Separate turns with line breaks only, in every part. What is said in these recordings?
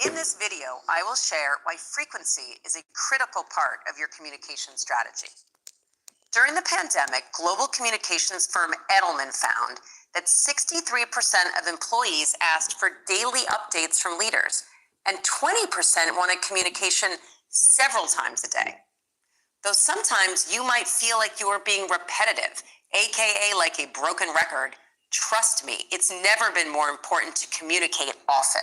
In this video, I will share why frequency is a critical part of your communication strategy. During the pandemic, global communications firm Edelman found that 63% of employees asked for daily updates from leaders, and 20% wanted communication several times a day. Though sometimes you might feel like you are being repetitive, aka like a broken record, trust me, it's never been more important to communicate often.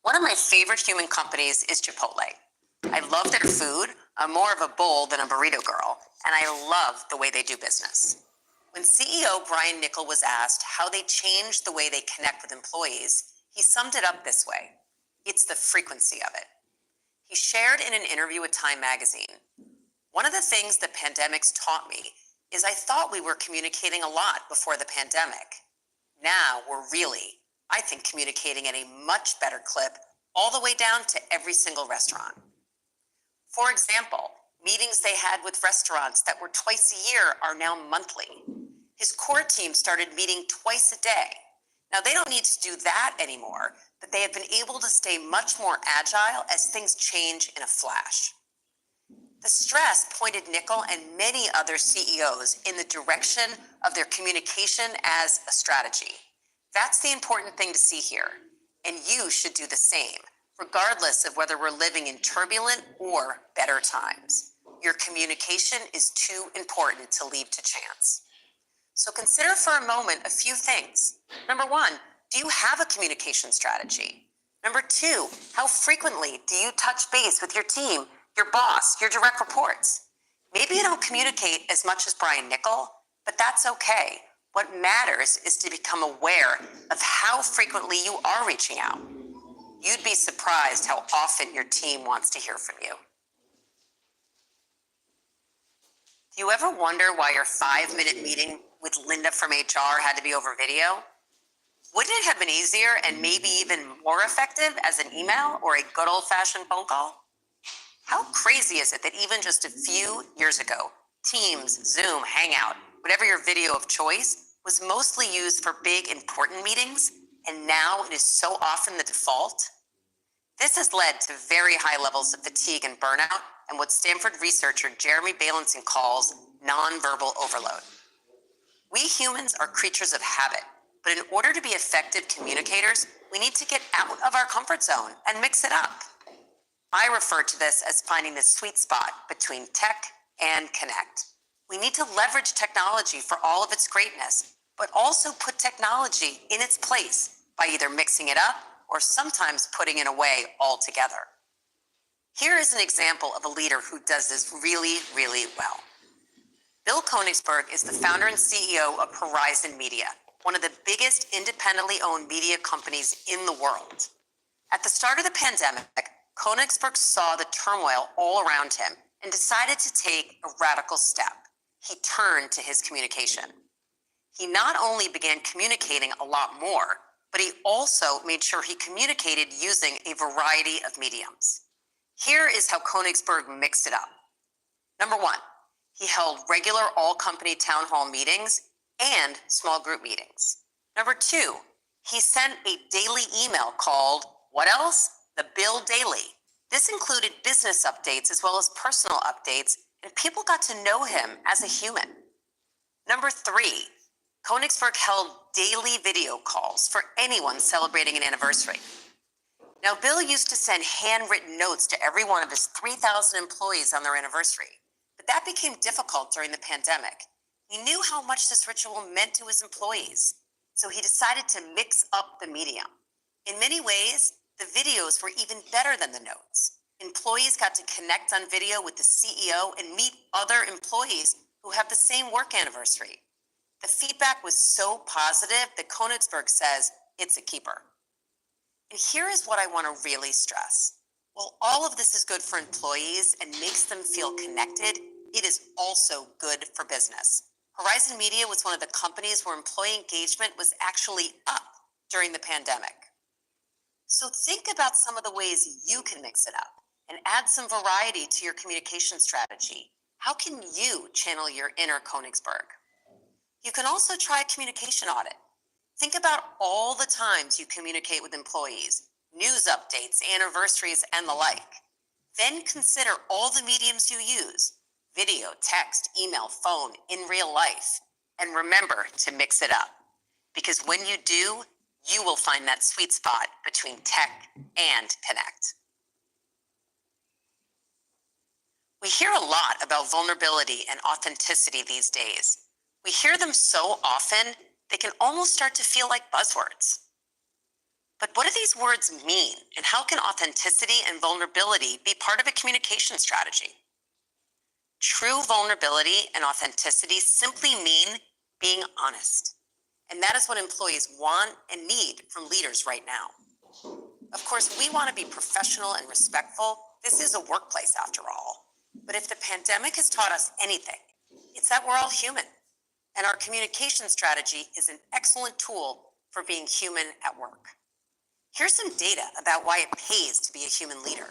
One of my favorite human companies is Chipotle. I love their food. I'm more of a bowl than a burrito girl, and I love the way they do business. When CEO Brian Niccol was asked how they changed the way they connect with employees, he summed it up this way: it's the frequency of it. He shared in an interview with Time magazine, "One of the things the pandemic's taught me is I thought we were communicating a lot before the pandemic. Now we're really, I think, communicating at a much better clip all the way down to every single restaurant." For example, meetings they had with restaurants that were twice a year are now monthly. His core team started meeting twice a day. Now they don't need to do that anymore, but they have been able to stay much more agile as things change in a flash. The stress pointed Niccol and many other CEOs in the direction of their communication as a strategy. That's the important thing to see here, and you should do the same, regardless of whether we're living in turbulent or better times. Your communication is too important to leave to chance. So consider for a moment a few things. Number one, do you have a communication strategy? Number two, how frequently do you touch base with your team, your boss, your direct reports? Maybe you don't communicate as much as Brian Niccol, but that's okay. What matters is to become aware of how frequently you are reaching out. You'd be surprised how often your team wants to hear from you. Do you ever wonder why your 5-minute meeting with Linda from HR had to be over video? Wouldn't it have been easier and maybe even more effective as an email or a good old-fashioned phone call? How crazy is it that even just a few years ago, Teams, Zoom, Hangout, whatever your video of choice, was mostly used for big, important meetings, and now it is so often the default? This has led to very high levels of fatigue and burnout, and what Stanford researcher Jeremy Bailenson calls nonverbal overload. We humans are creatures of habit, but in order to be effective communicators, we need to get out of our comfort zone and mix it up. I refer to this as finding the sweet spot between tech and connect. We need to leverage technology for all of its greatness, but also put technology in its place by either mixing it up or sometimes putting it away altogether. Here is an example of a leader who does this really, really well. Bill Koenigsberg is the founder and CEO of Horizon Media, one of the biggest independently owned media companies in the world. At the start of the pandemic, Koenigsberg saw the turmoil all around him and decided to take a radical step. He turned to his communication. He not only began communicating a lot more, but he also made sure he communicated using a variety of mediums. Here is how Koenigsberg mixed it up. Number one, he held regular all-company town hall meetings and small group meetings. Number two, he sent a daily email called, what else? The Bill Daily. This included business updates as well as personal updates, and people got to know him as a human. Number three, Koenigsberg held daily video calls for anyone celebrating an anniversary. Now, Bill used to send handwritten notes to every one of his 3,000 employees on their anniversary, but that became difficult during the pandemic. He knew how much this ritual meant to his employees, so he decided to mix up the medium. In many ways, the videos were even better than the notes. Employees got to connect on video with the CEO and meet other employees who have the same work anniversary. The feedback was so positive that Koenigsberg says it's a keeper. And here is what I want to really stress. While all of this is good for employees and makes them feel connected, it is also good for business. Horizon Media was one of the companies where employee engagement was actually up during the pandemic. So think about some of the ways you can mix it up and add some variety to your communication strategy. How can you channel your inner Koenigsberg? You can also try a communication audit. Think about all the times you communicate with employees. news updates, anniversaries, and the like. Then consider all the mediums you use: video, text, email, phone, in real life. And remember to mix it up, because when you do, you will find that sweet spot between tech and connect. We hear a lot about vulnerability and authenticity these days. We hear them so often, they can almost start to feel like buzzwords. But what do these words mean, and how can authenticity and vulnerability be part of a communication strategy? True vulnerability and authenticity simply mean being honest. And that is what employees want and need from leaders right now. Of course, we want to be professional and respectful. This is a workplace after all. But if the pandemic has taught us anything, it's that we're all human. And our communication strategy is an excellent tool for being human at work. Here's some data about why it pays to be a human leader.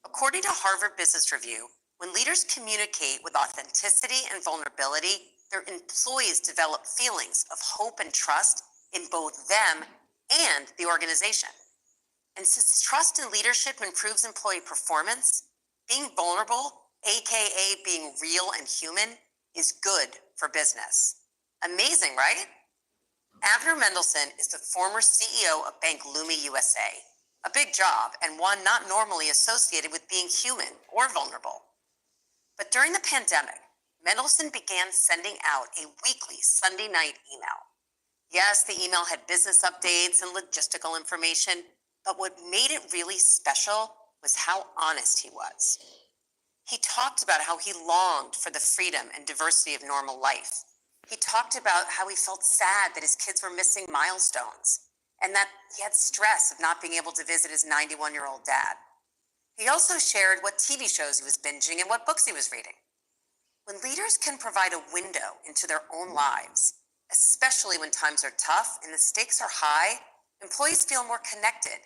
According to Harvard Business Review, when leaders communicate with authenticity and vulnerability, their employees develop feelings of hope and trust in both them and the organization. And since trust in leadership improves employee performance, being vulnerable, aka being real and human, is good for business. Amazing, right? Avner Mendelsohn is the former CEO of Bank Leumi USA, a big job and one not normally associated with being human or vulnerable. But during the pandemic, Mendelsohn began sending out a weekly Sunday night email. Yes, the email had business updates and logistical information, but what made it really special was how honest he was. He talked about how he longed for the freedom and diversity of normal life. He talked about how he felt sad that his kids were missing milestones and that he had stress of not being able to visit his 91-year-old dad. He also shared what TV shows he was binging and what books he was reading. When leaders can provide a window into their own lives, especially when times are tough and the stakes are high, employees feel more connected,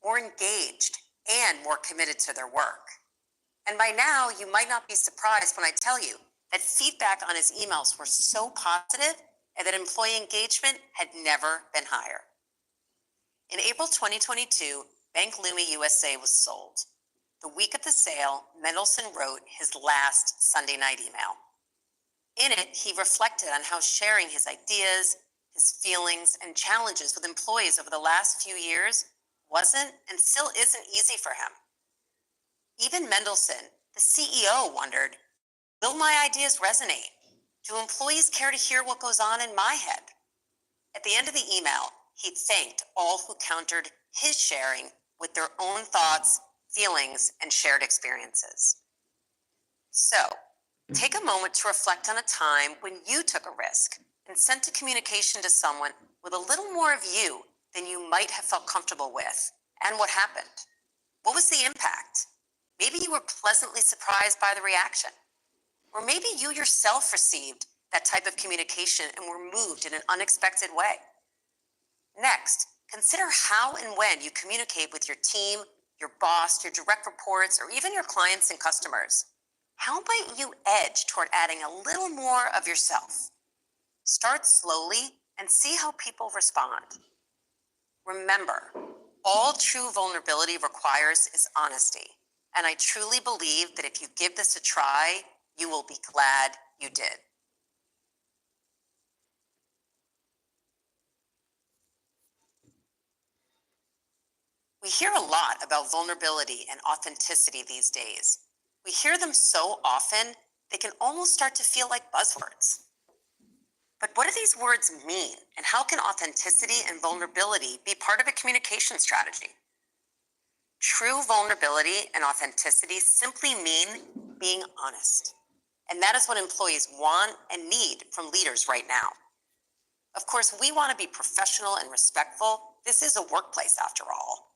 more engaged, and more committed to their work. And by now, you might not be surprised when I tell you that feedback on his emails were so positive and that employee engagement had never been higher. In April 2022, Bank Leumi USA was sold. The week of the sale, Mendelsohn wrote his last Sunday night email. In it, he reflected on how sharing his ideas, his feelings, and challenges with employees over the last few years wasn't and still isn't easy for him. Even Mendelsohn, the CEO, wondered, will my ideas resonate? Do employees care to hear what goes on in my head? At the end of the email, he thanked all who countered his sharing with their own thoughts, feelings, and shared experiences. So, take a moment to reflect on a time when you took a risk and sent a communication to someone with a little more of you than you might have felt comfortable with, and what happened. What was the impact? Maybe you were pleasantly surprised by the reaction. Or maybe you yourself received that type of communication and were moved in an unexpected way. Next, consider how and when you communicate with your team, your boss, your direct reports, or even your clients and customers. How might you edge toward adding a little more of yourself? Start slowly and see how people respond. Remember, all true vulnerability requires is honesty. And I truly believe that if you give this a try, you will be glad you did. We hear a lot about vulnerability and authenticity these days. We hear them so often, they can almost start to feel like buzzwords. But what do these words mean, and how can authenticity and vulnerability be part of a communication strategy? True vulnerability and authenticity simply mean being honest. And that is what employees want and need from leaders right now. Of course, we want to be professional and respectful. This is a workplace after all.